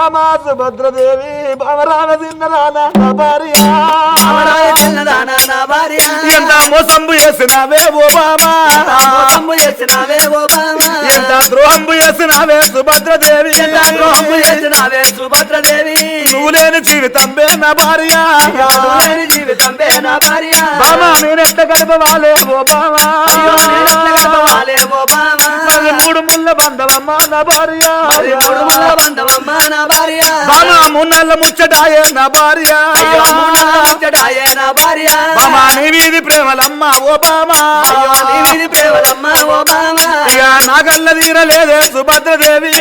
బామా సుభద్రదేవి బామరామ చిన్నదానా నా భార్య ఎంత మోసంబు చేసినావే ఓ బామా ఎంత ద్రోహంబు చేసినావే సుభద్రదేవి నువ్వు లేని జీవితంబే నా భార్య బామా నేనెట్ట గడపవాలే ఓ బామా మూడు ముళ్ళ బంధవమ్మ నా భార్య బామా మున్నెళ్ళ ముచ్చటాయే నా భార్య బామా నీ వీధి ప్రేమలమ్మ ఓ బామా ఇక నా కళ్ళ తీరలేదే సుభద్రదేవి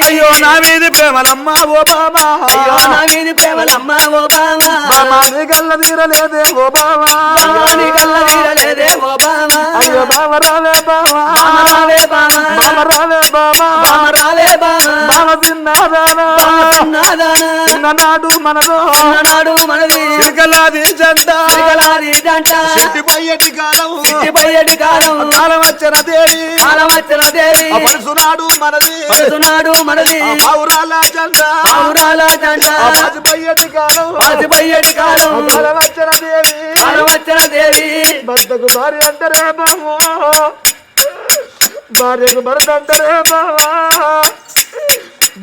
అయ్యో నా వీధి ప్రేమలమ్మ ఓ బామా బామా నీ కళ్ళ తీరలేదే ఓ బామా అయ్యో బామ రావే బామా బామ చిన్నదానా నాడు మనది చిలకలాది జంట చెట్టిపోయేటి కాలం కాలం వచ్చిన దేవి పరుసునాడు మనది పౌరాల జంట పసిపోయేటి కాలం కాలం వచ్చిన దేవి భర్తకు భార్య అంటారే బామో భార్యకు భర్త అంటారే బామా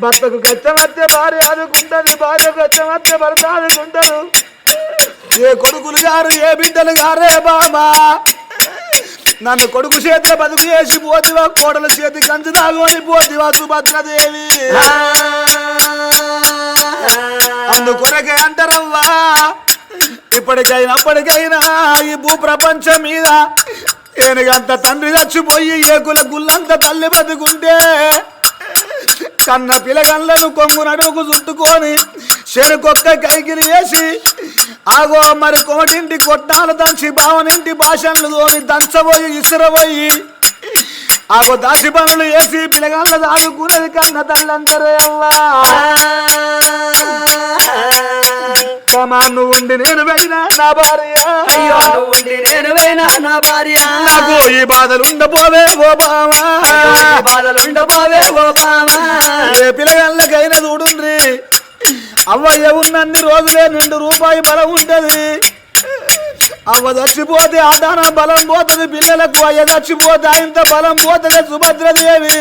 భర్తకు కష్టమత్తే భార్య ఆదుకుంటది భార్యకు కష్టమత్తే భర్త ఆదుకుంటారు ఏ కొడుకులు గారు ఏ బిడ్డలు గారే బామా నన్ను కొడుకు చేతిలో బతుకు చేసి పోతివా కోడల చేతి కంచు దాగోని పోతివా సుభద్రదేవి అందుకొరకే అంటారవ్వా ఇప్పటికైనా ఈ భూ ప్రపంచం మీద ఏనుగంత తండ్రి చచ్చిపోయి ఏకుల గుళ్ళంత తల్లి బతుకుంటే కన్న పిలగళ్ళను కొంగు నడుకు చుట్టుకొని చెరుకొక్క కైకిలి వేసి ఆగో మరి కోటింటి కొట్టాలు దంచి బావనింటి భాషలు తోని దంచబోయి ఇసురబోయి ఆగో దాసి పనులు వేసి పిలగళ్ళ దాదుకునేది కన్న తల్లంతరే అవ్వా నువ్వు ఉండి నేను పోయినా నా భార్య నాకు ఈ బాధలుండపోవే ఓ బావా ఏ పిల్లగాళ్ళకైనా చూడుండ్రి అవ్వయ్య ఉన్నన్ని రోజులే ₹2 బలం ఉంటది అవ్వ చచ్చిపోతే ఆటాన బలం పోతుంది పిల్లలకు అయ్య చచ్చిపోతే ఇంత బలం పోతుంది సుభద్రదేవి